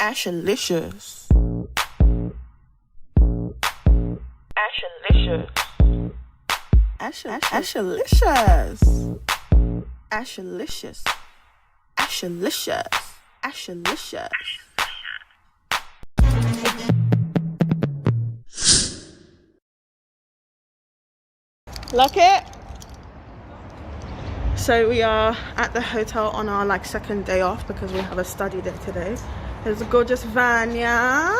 Ashalicious. Ashalicious. Ashalicious. Ashalicious. Ashalicious. Ashalicious. Lock it. So we are at the hotel on our second day off because we have a study day today. There's a gorgeous Vanya.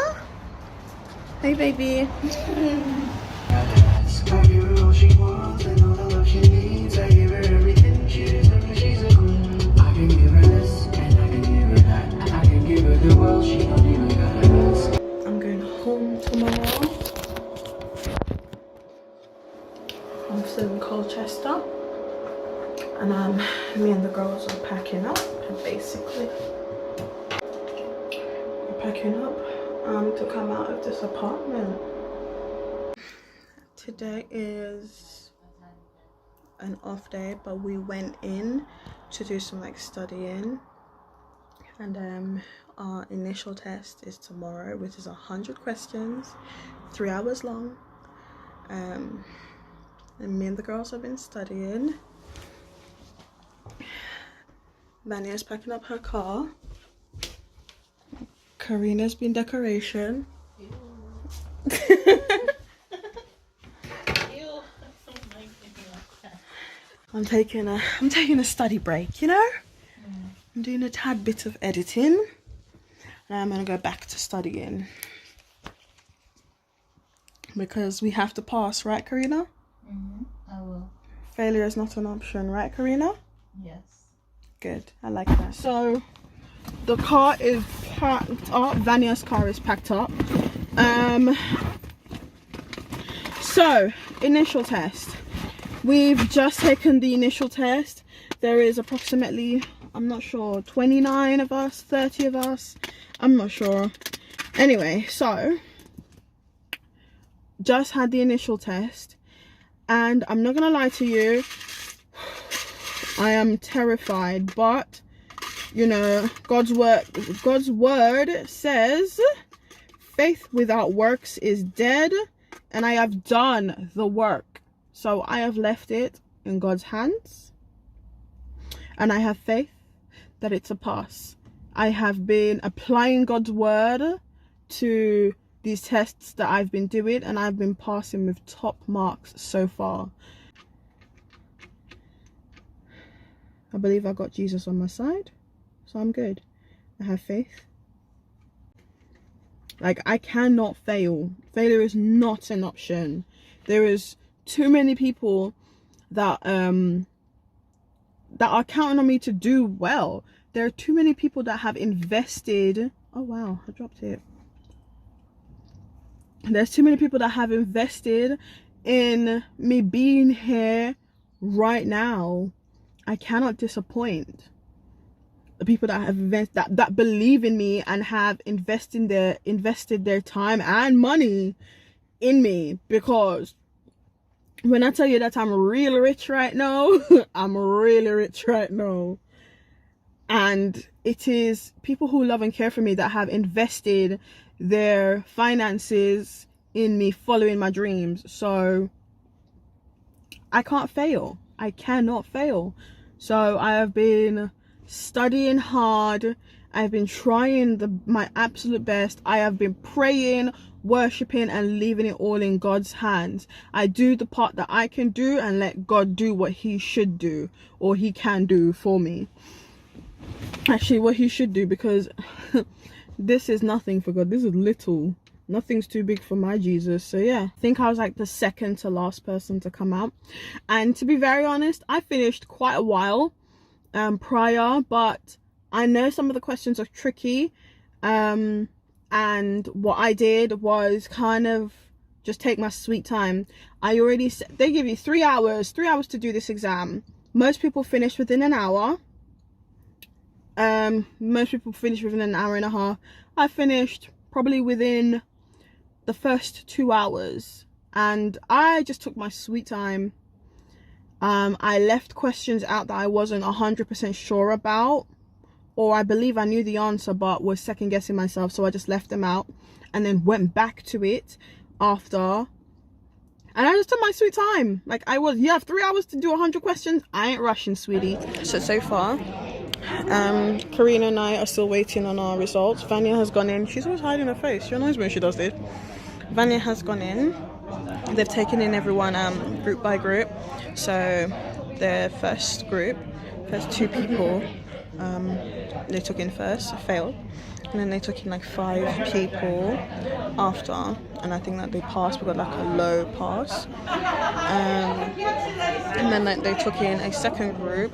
Hey baby. I'm going home tomorrow. I'm still in Colchester, and me and the girls are packing up. Basically, we're packing up to come out of this apartment. Today is an off day, but we went in to do some studying, and our initial test is tomorrow, which is 100 questions, 3 hours long. And me and the girls have been studying. Vanya's packing up her car. Karina's been decoration. I'm taking a study break, you know? I'm doing a tad bit of editing, and I'm gonna go back to studying because we have to pass, right, Karina? I will. Failure is not an option, right, Karina? Yes. Good. I like that. So the car is packed up. Vanya's car is packed up. So initial test. We've just taken the initial test. There is approximately, I'm not sure, 29 of us, 30 of us. I'm not sure. Anyway, so just had the initial test, and I'm not gonna lie to you, I am terrified, but you know, God's word says faith without works is dead, and I have done the work. So I have left it in God's hands, and I have faith that it's a pass. I have been applying God's word to these tests that I've been doing, and I've been passing with top marks so far. I believe I got Jesus on my side, so I'm good. I have faith. I cannot fail. Failure is not an option. There is too many people that are counting on me to do well. There are too many people that have invested. Oh wow, I dropped it. There's too many people that have invested in me being here right now. I cannot disappoint the people that have that believe in me and have invested their time and money in me, because when I tell you that I'm really rich right now, I'm really rich right now. And it is people who love and care for me that have invested their finances in me following my dreams. So I can't fail. I cannot fail. So I have been studying hard. I've been trying my absolute best. I have been praying, worshiping, and leaving it all in God's hands. I do the part that I can do and let God do what he should do, or he can do for me. Actually, what he should do, because this is nothing for God. This is little. Nothing's too big for my Jesus. So yeah, I think I was the second to last person to come out. And to be very honest, I finished quite a while prior, but I know some of the questions are tricky. And what I did was kind of just take my sweet time. I already said they give you 3 hours to do this exam. Most people finish within an hour. Most people finish within an hour and a half. I finished probably within the first 2 hours, and I just took my sweet time. I left questions out that I wasn't 100% sure about, or I believe I knew the answer but was second guessing myself, so I just left them out and then went back to it after. And I just took my sweet time. Like, you have 3 hours to do 100 questions. I ain't rushing, sweetie. So far, Karina and I are still waiting on our results. Vanya has gone in. She's always hiding her face. She annoys me when she does this. Vanya has gone in. They've taken in everyone group by group. So the first 2 people, they took in first, failed. And then they took in like 5 people after, and I think that they passed. We got like a low pass, and then like, they took in a second group,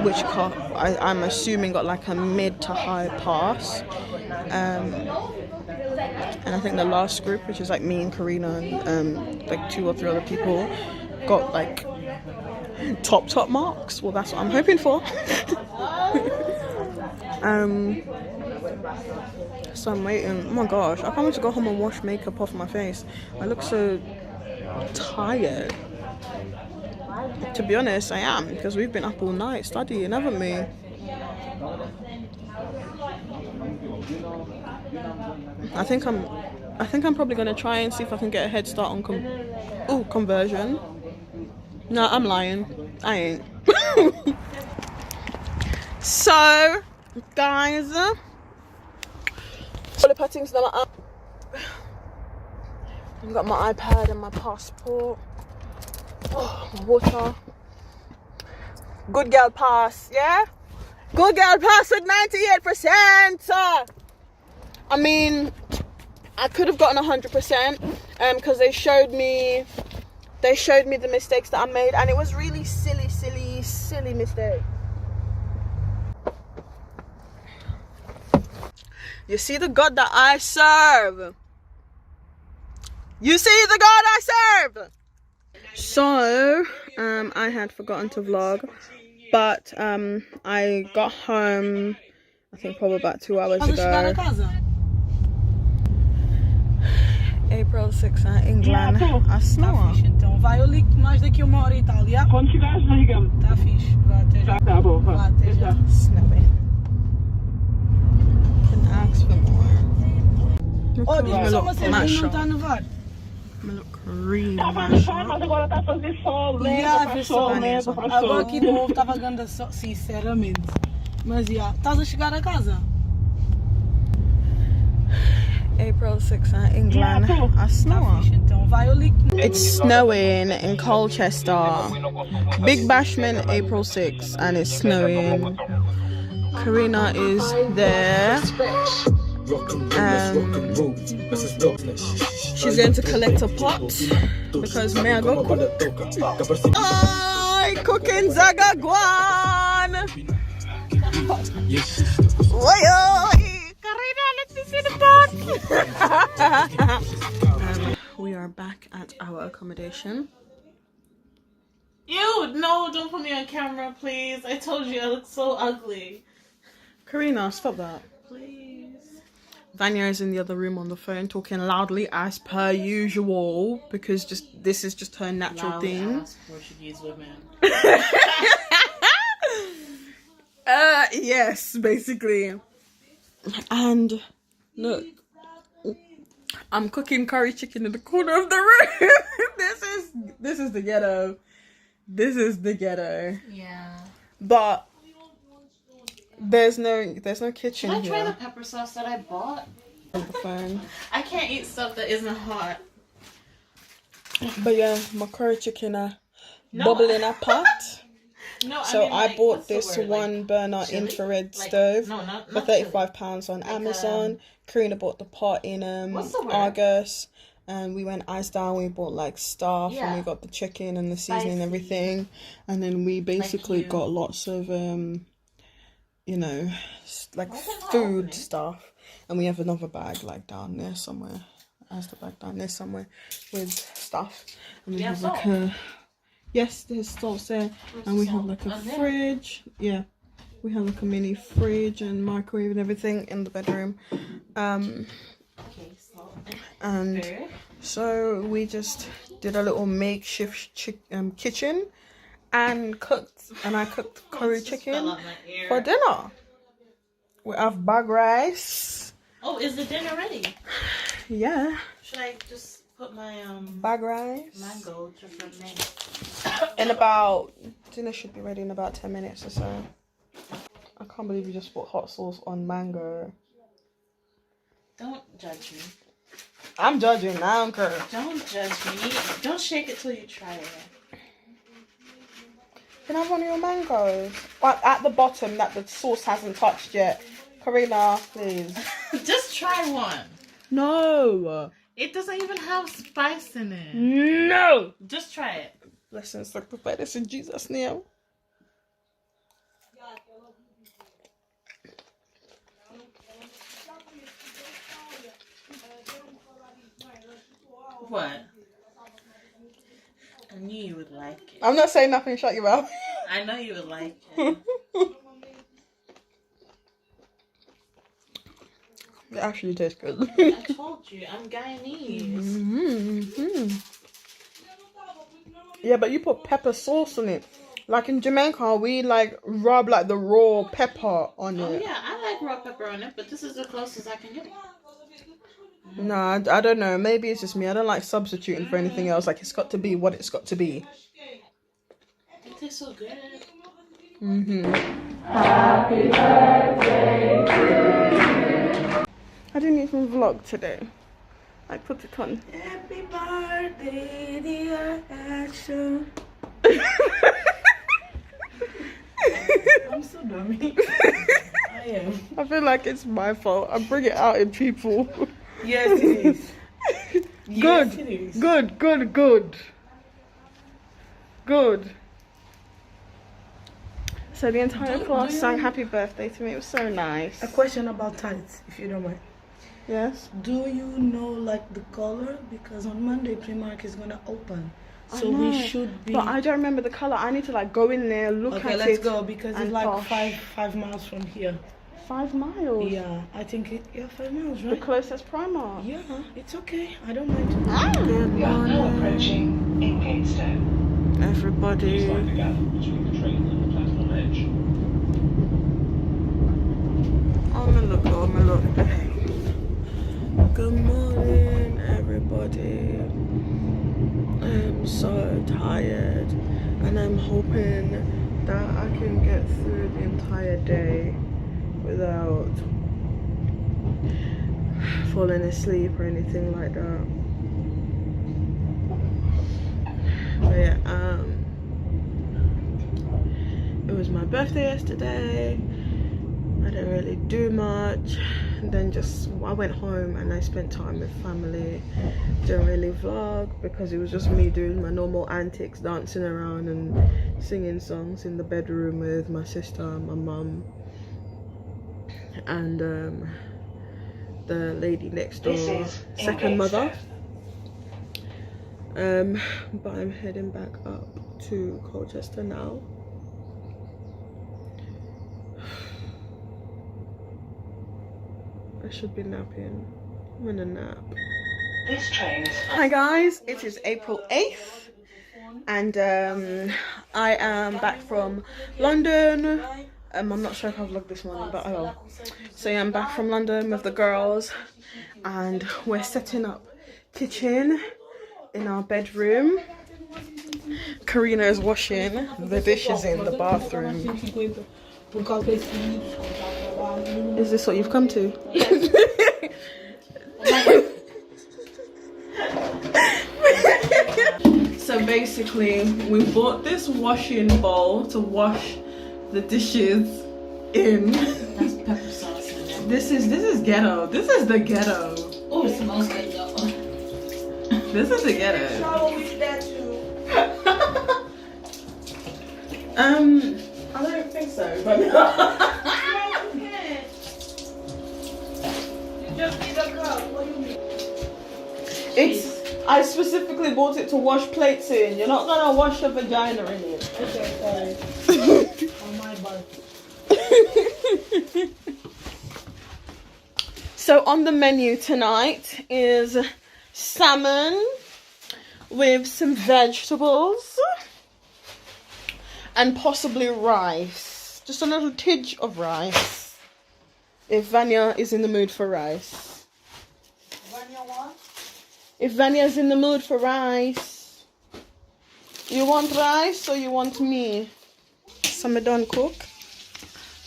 which I'm assuming got like a mid to high pass, and I think the last group, which is like me and Karina and like 2 or 3 other people, got like top marks. Well, that's what I'm hoping for. So I'm waiting. Oh my gosh, I can't wait to go home and wash makeup off my face. I look so tired. To be honest, I am, because we've been up all night studying, haven't we? I think I'm probably gonna try and see if I can get a head start on conversion. No, I'm lying. I ain't. So, guys, all the things that are up. I've got my iPad and my passport. Oh, my water. Good girl pass, yeah? Good girl pass with 98%. I mean, I could have gotten 100%, because they showed me the mistakes that I made, and it was really silly mistake. You see the God that I serve. You see the God I serve. So, I had forgotten to vlog, but I got home, I think probably about 2 hours ago. April 6th in England. A snow. Então vai, eu ligo mais daqui 1 hora e tal, já? Quando chegares, liga-me. Tá fixe, vá, até já. Tá bom, vá. Vá, até já. Snowing. Can ask for more. Olha, só uma cena, não está a nevar. Me look really Tava a nevar, mas agora está a fazer sol, né? Faz sol, né? Faz Agora sol. aqui de novo estava ganda sol, sinceramente. Mas já, estás a chegar a casa? April 6th in England. A snow. Tá fixe, então vai, eu ligo. It's snowing in Colchester. Big Bashment, April 6th, and it's snowing. Karina is there. She's going to collect a pot because may I go cook? Oh, cooking Zagagwan! Karina, let me see the pot! We are back at our accommodation. Ew, no, don't put me on camera, please. I told you I look so ugly. Karina, stop that. Please. Vanya is in the other room on the phone talking loudly as per usual because this is just her natural Loud thing. ass Portuguese women. Yes, basically. And look, I'm cooking curry chicken in the corner of the room. This is the ghetto. This is the ghetto. Yeah. But there's no kitchen Can I here. try the pepper sauce that I bought? On the phone. I can't eat stuff that isn't hot. But yeah, my curry chicken bubble in a pot. No, So I mean, like, bought what's the this word? one burner chili? infrared Like, stove no, not for chili. £35 on Amazon. Karina bought the pot in What's the word? Argos, and we went ice down. We bought like stuff, Yeah. and we got the chicken and the seasoning and Spicy. everything, and then we basically you. got lots of like Why is it not food opening? stuff, and we have another bag like down there somewhere. As the bag down there somewhere with stuff, and we You have have like salt? yes, there's salt there, and we have like a Oh, yeah. fridge. Yeah, we have like a mini fridge and microwave and everything in the bedroom. Okay, salt. And Pepper. so we just did a little makeshift kitchen and I cooked curry Just chicken fell out my ear. for dinner. We have bag rice. Oh, is the dinner ready? Yeah. Should I just put my Bag rice. mango to ferment? In about, dinner should be ready in about 10 minutes or so. I can't believe you just put hot sauce on mango. Don't judge me. I'm judging. I don't care. Don't judge me. Don't shake it till you try it. Can I have one of your mangoes? But at the bottom that the sauce hasn't touched yet. Karina, please. Just try one. No. It doesn't even have spice in it. No. Just try it. Blessings, like prepare this in Jesus' name. What? I knew you would like it. I'm not saying nothing, shut your mouth. I know you would like it. It actually tastes good. I told you, I'm Guyanese. Yeah, but you put pepper sauce on it. Like in Jamaica, we like rub like the raw pepper on Oh it. yeah, I like raw pepper on it, but this is the closest I can get. No, I don't know. Maybe it's just me. I don't like substituting for anything else. Like it's got to be what it's got to be. It tastes so good. Happy birthday to you. I didn't even vlog today. I put it on. Happy birthday, dear Asher. I'm so dummy. I am. I feel like it's my fault. I bring it out in people. Yes, it is. Good. Yes, it is. Good. So the entire class sang happy birthday to me. It was so nice. A question about tights, if you don't mind. Yes. Do you know like the color? Because on Monday Primark is gonna open, I so know, we should be. But I don't remember the color. I need to like go in there, look at Okay, it. let's go because it's and like posh. 5 miles from here. 5 miles. Yeah, I think it. Yeah, 5 miles, The right? closest Primark. Yeah, it's okay. I don't mind. Good We are now morning, approaching Ingatestone. everybody. Please mind the gap between the train and the platform edge. Oh my look. Good morning, everybody. I'm so tired, and I'm hoping that I can get through the entire day without falling asleep or anything like that. But yeah, it was my birthday yesterday. I didn't really do much. And then I went home and I spent time with family. Didn't really vlog because it was just me doing my normal antics, dancing around and singing songs in the bedroom with my sister, my mum, and the lady next door, second mother. But I'm heading back up to Colchester now. I should be napping. I'm gonna nap. This train is Hi guys, it is April 8th and I am back from London. I'm not sure if I've vlogged this morning, but I will. So yeah, I'm back from London with the girls and we're setting up kitchen in our bedroom. Karina is washing the dishes in the bathroom. Is this what you've come to? So basically, we bought this washing bowl to wash the dishes in. That's pepper sauce in it. This is ghetto. This is the ghetto. Oh, it smells good though. This is the ghetto. I don't think so, but I specifically bought it to wash plates in. You're not gonna wash a vagina in it. Okay, sorry. On my butt. So on the menu tonight is salmon with some vegetables and possibly rice. Just a little tidge of rice. if Vanya is in the mood for rice. Vanya what? If Vanya's in the mood for rice. You want rice or you want me? Some are done cook.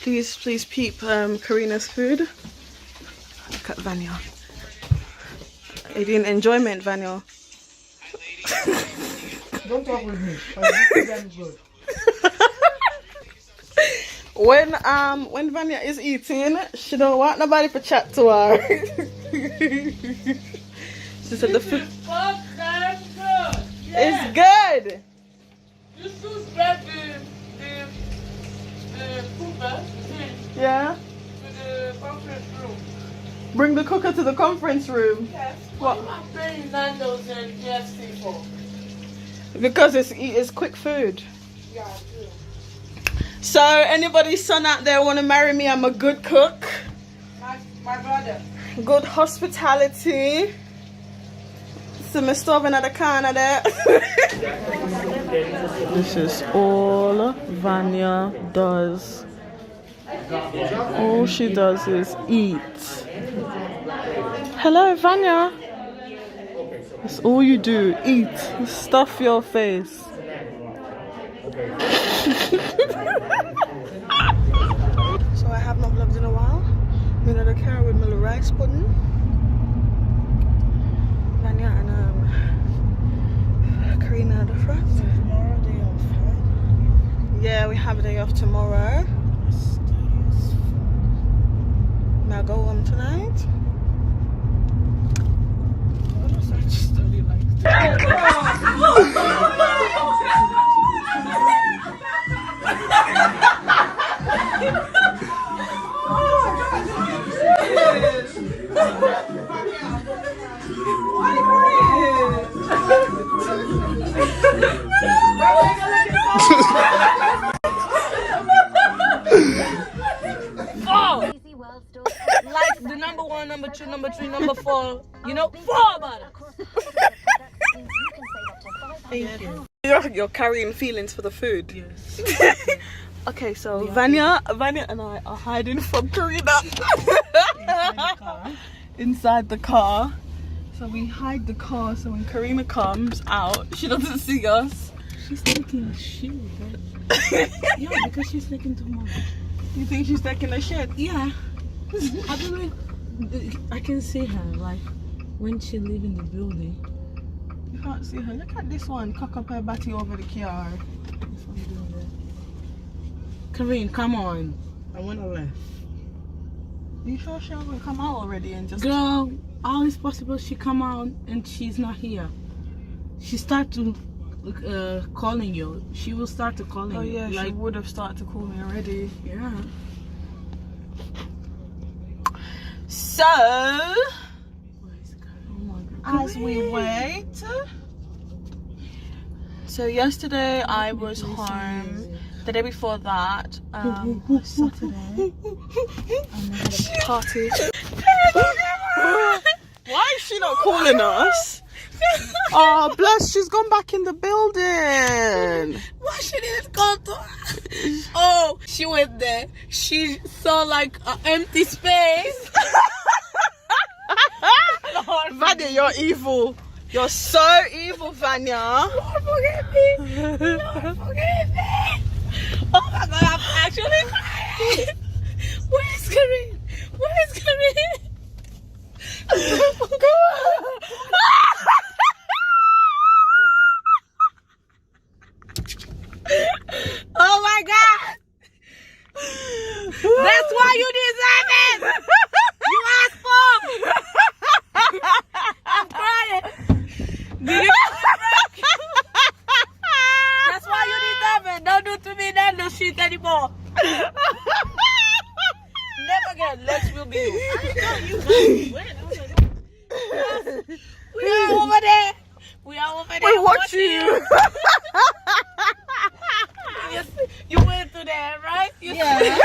Please peep Karina's food. Look at Vanya. Eating enjoyment, Vanya. Don't talk with me. I'm good. When Vanya is eating, she don't want nobody to chat to her. She said the food is good. You should grab the cooker Yeah. to the conference room. Bring the cooker to the conference room. Yes. What? What am I paying Nando's and KFC for? Because it's quick food. Yeah, I do. So anybody's son out there want to marry me? I'm a good cook. My brother. Good hospitality. So my stove in the corner there. This is all Vanya does. All she does is eat. Hello, Vanya. That's all you do. Eat. Stuff your face. So I have not vlogged in a while. I'm in the car with my little rice pudding. Vanya and Karina at the front. Tomorrow day off, right? Yeah, we have a day off tomorrow. Now go home tonight. What does I study like like the number 1, number 2, number 3, number 4. You know, 4 about it. Thank you. You're carrying feelings for the food. Yes. Okay, so Vanya and I are hiding from Karina inside the car. So we hide the car so when Karina comes out, she doesn't see us. She's taking a shit. Yeah, because she's taking too much. You think she's taking a shit? Yeah. I believe I can see her like when she live in the building. You can't see her. Look at this one. Cock up her body over the car. If I'm doing that. Karine, come on. I wanna laugh. You sure she will come out already and just... Girl, how is possible she come out and she's not here? She start to calling you. She will start to calling you. Oh yeah, she like, would have started to call me already. yeah. So, Oh my God. as we wait. So yesterday I was home. The day before that, Saturday, and we had a party. Why is she not calling us? Oh, bless, she's gone back in the building. Why she didn't go to her? Oh, she went there. She saw like an empty space. Lord, Vanya, you're evil. You're so evil, Vanya. Lord, forgive me. Lord, forgive me. Oh my God, I'm actually crying. Where is Karine? Where is Karine? Oh my God. That's why you deserve it. You asked for. I'm crying. Did you That's why you deserve it. Don't do to me that no shit anymore. Never again. Lex will be you. We are over there. We are over there. We watch you. You went to there, right? Yeah.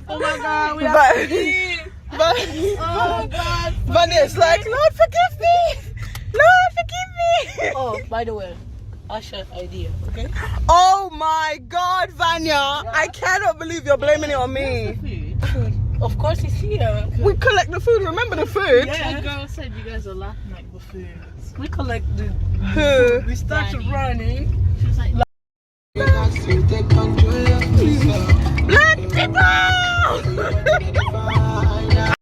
Oh my God, we are free. Oh God. Vanya's like, Lord, forgive me. Lord, forgive me. Oh, by the way, Asha's idea, okay? Oh my God, Vanya. I cannot believe you're blaming it on me. Of course he's here. We collect the food. Remember the food? Yeah. The girl said you guys are laughing at the food. We collected. Who? We started Danny. running.